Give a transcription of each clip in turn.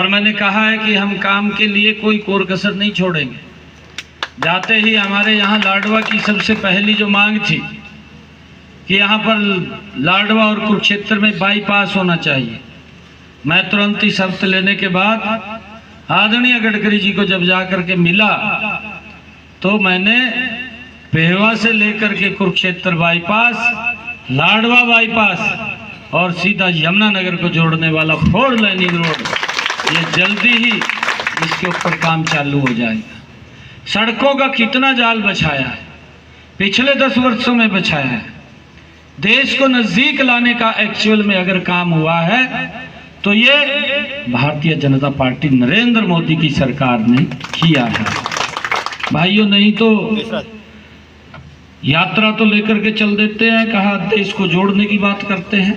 और मैंने कहा है कि हम काम के लिए कोई कोर कसर नहीं छोड़ेंगे। जाते ही हमारे यहाँ लाडवा की सबसे पहली जो मांग थी कि यहाँ पर लाडवा और कुरुक्षेत्र में बाईपास होना चाहिए, मैं तुरंत ही शर्त लेने के बाद आदरणीय गडकरी जी को जब जाकर के मिला तो मैंने पेहवा से लेकर के कुरुक्षेत्र बाईपास, लाडवा बाईपास और सीधा यमुनानगर को जोड़ने वाला 4 लाइनिंग रोड, ये जल्दी ही इसके ऊपर काम चालू हो जाएगा। सड़कों का कितना जाल बछाया है, पिछले 10 वर्षों में बछाया है। देश को नजदीक लाने का एक्चुअल में अगर काम हुआ है तो ये भारतीय जनता पार्टी नरेंद्र मोदी की सरकार ने किया है भाइयों। नहीं तो यात्रा तो लेकर के चल देते हैं, कहा देश को जोड़ने की बात करते हैं,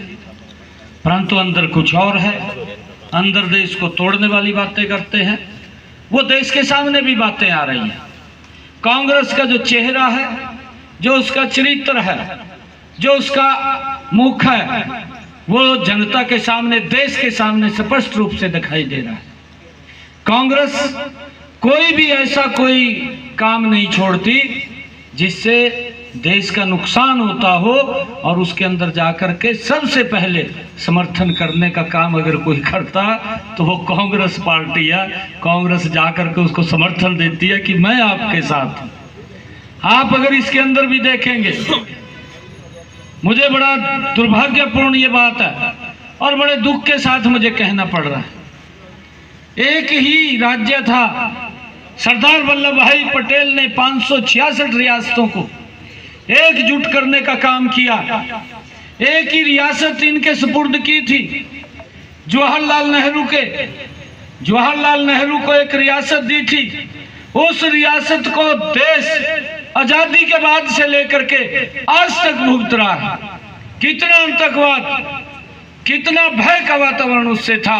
परंतु अंदर कुछ और है। अंदर देश को तोड़ने वाली बातें करते हैं। वो देश के सामने भी बातें आ रही हैं। कांग्रेस का जो चेहरा है, जो उसका चरित्र है, जो उसका मुख है, वो जनता के सामने, देश के सामने स्पष्ट रूप से दिखाई दे रहा है। कांग्रेस कोई भी ऐसा कोई काम नहीं छोड़ती जिससे देश का नुकसान होता हो, और उसके अंदर जाकर के सबसे पहले समर्थन करने का काम अगर कोई करता तो वो कांग्रेस पार्टी है। कांग्रेस जाकर के उसको समर्थन देती है कि मैं आपके साथ हूं। आप अगर इसके अंदर भी देखेंगे, मुझे बड़ा दुर्भाग्यपूर्ण ये बात है और बड़े दुख के साथ मुझे कहना पड़ रहा है। एक ही राज्य था, सरदार वल्लभ भाई पटेल ने 566 रियासतों को एकजुट करने का काम किया। एक ही रियासत इनके सुपुर्द की थी, जवाहरलाल नेहरू को एक रियासत दी थी। उस रियासत को देश आजादी के बाद से लेकर के आज तक भुगत रहा है। कितना आतंकवाद, कितना भय का वातावरण उससे था,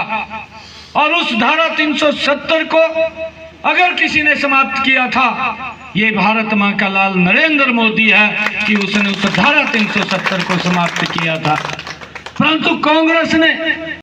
और उस धारा 370 को अगर किसी ने समाप्त किया था, ये भारत मां का लाल नरेंद्र मोदी है कि उसने उस धारा 370 को समाप्त किया था। परंतु कांग्रेस ने